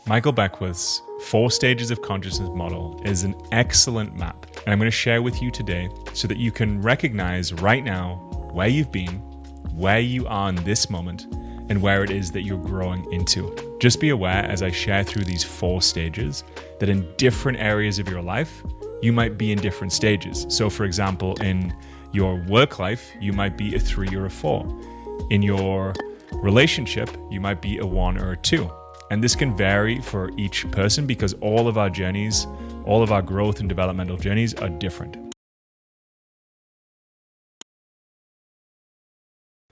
Michael Beckwith's 4 Stages of Consciousness model is an excellent map, and I'm going to share with you today so that you can recognize right now where you've been, where you are in this moment, and where it is that you're growing into. Just be aware as I share through these 4 stages that in different areas of your life, you might be in different stages. So for example, in your work life, you might be a 3 or a 4. In your relationship, you might be a 1 or a 2. And this can vary for each person because all of our journeys, all of our growth and developmental journeys are different.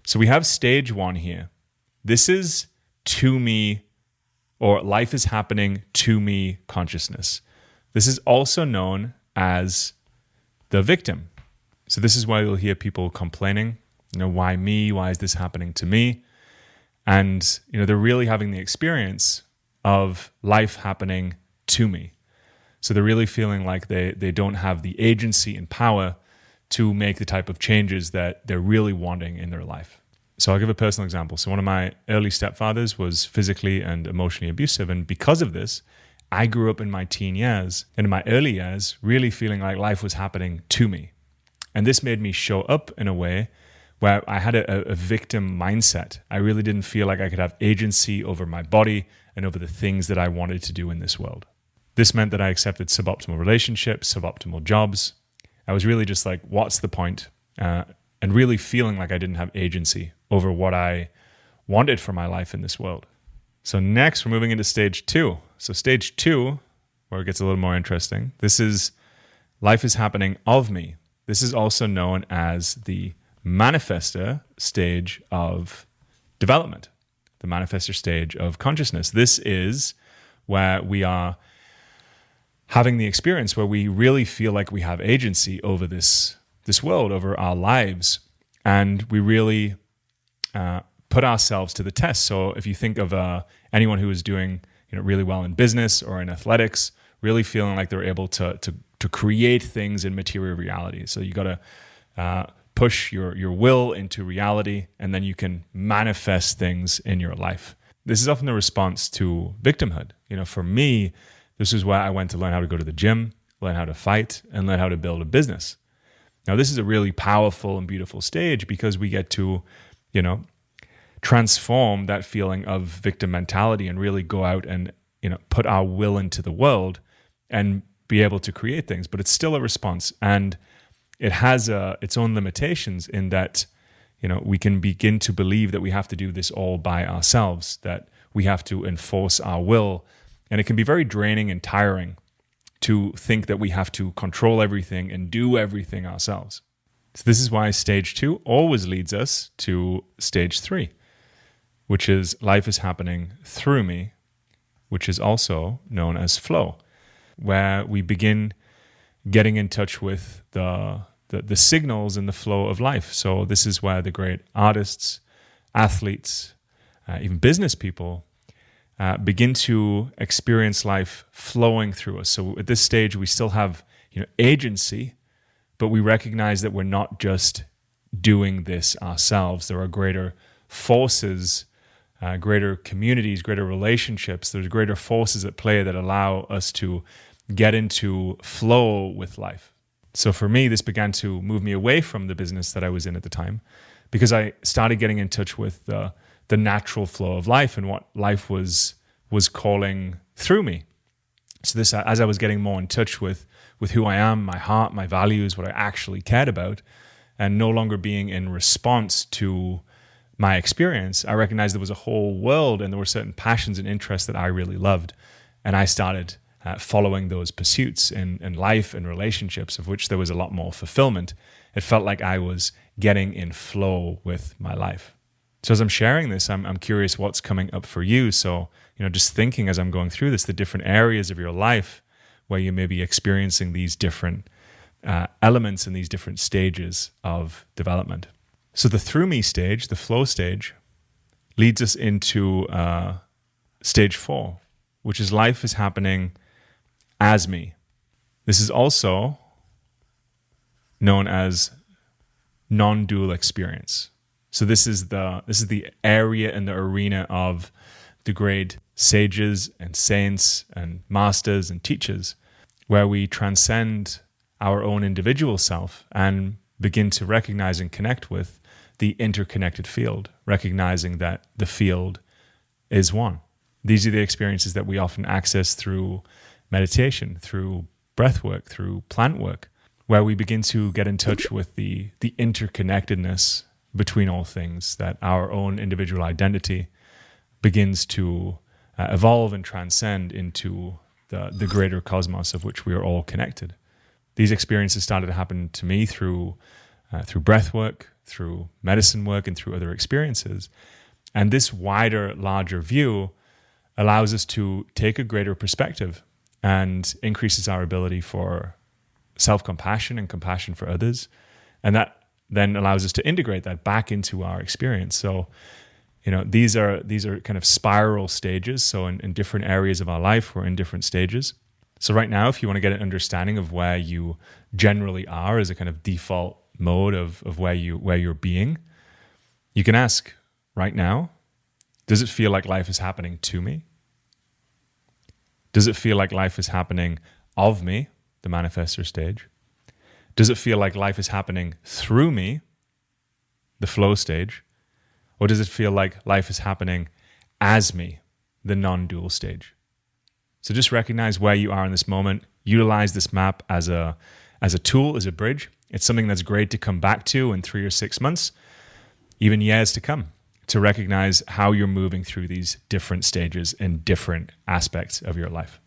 So we have stage 1 here. This is to me, or life is happening to me consciousness. This is also known as the victim. So this is why you'll hear people complaining, why me? Why is this happening to me? And, they're really having the experience of life happening to me. So they're really feeling like they don't have the agency and power to make the type of changes that they're really wanting in their life. So I'll give a personal example. So one of my early stepfathers was physically and emotionally abusive. And because of this, I grew up in my teen years and in my early years, really feeling like life was happening to me. And this made me show up in a way where I had a victim mindset. I really didn't feel like I could have agency over my body and over the things that I wanted to do in this world. This meant that I accepted suboptimal relationships, suboptimal jobs. I was really just like, what's the point? And really feeling like I didn't have agency over what I wanted for my life in this world. So next, we're moving into stage 2. So stage 2, where it gets a little more interesting, this is life is happening of me. This is also known as the manifestor stage of development, the manifestor stage of consciousness. This is where we are having the experience where we really feel like we have agency over this world, over our lives, and we really put ourselves to the test. So if you think of anyone who is doing really well in business or in athletics, really feeling like they're able to create things in material reality. So you got to push your will into reality, and then you can manifest things in your life. This is often the response to victimhood. For me, this is where I went to learn how to go to the gym, learn how to fight, and learn how to build a business. Now, this is a really powerful and beautiful stage because we get to, transform that feeling of victim mentality and really go out and, put our will into the world and be able to create things. But it's still a response, and it has its own limitations in that, we can begin to believe that we have to do this all by ourselves, that we have to enforce our will. And it can be very draining and tiring to think that we have to control everything and do everything ourselves. So this is why stage 2 always leads us to stage 3, which is life is happening through me, which is also known as flow, where we begin getting in touch with the signals and the flow of life. So this is where the great artists, athletes, even business people begin to experience life flowing through us. So at this stage, we still have agency, but we recognize that we're not just doing this ourselves. There are greater forces, greater communities, greater relationships. There's greater forces at play that allow us to get into flow with life. So for me, this began to move me away from the business that I was in at the time, because I started getting in touch with the natural flow of life and what life was calling through me. So this, as I was getting more in touch with who I am, my heart, my values, what I actually cared about, and no longer being in response to my experience, I recognized there was a whole world and there were certain passions and interests that I really loved. And I started following those pursuits in life and relationships, of which there was a lot more fulfillment. It felt like I was getting in flow with my life. So as I'm sharing this, I'm curious what's coming up for you. So, just thinking as I'm going through this, the different areas of your life where you may be experiencing these different elements and these different stages of development. So the through me stage, the flow stage, leads us into stage 4, which is life is happening as me. This is also known as non-dual experience. So this is the area and the arena of the great sages and saints and masters and teachers, where we transcend our own individual self and begin to recognize and connect with the interconnected field, recognizing that the field is one. These are the experiences that we often access through meditation, through breath work, through plant work, where we begin to get in touch with the interconnectedness between all things, that our own individual identity begins to evolve and transcend into the greater cosmos of which we are all connected. These experiences started to happen to me through breath work, through medicine work, and through other experiences. And this wider, larger view allows us to take a greater perspective and increases our ability for self-compassion and compassion for others. And that then allows us to integrate that back into our experience. So, these are kind of spiral stages. So in different areas of our life, we're in different stages. So right now, if you want to get an understanding of where you generally are as a kind of default mode of where you're being, you can ask right now, does it feel like life is happening to me? Does it feel like life is happening of me, the manifestor stage? Does it feel like life is happening through me, the flow stage? Or does it feel like life is happening as me, the non-dual stage? So just recognize where you are in this moment. Utilize this map as a tool, as a bridge. It's something that's great to come back to in 3 or 6 months, even years to come, to recognize how you're moving through these different stages in different aspects of your life.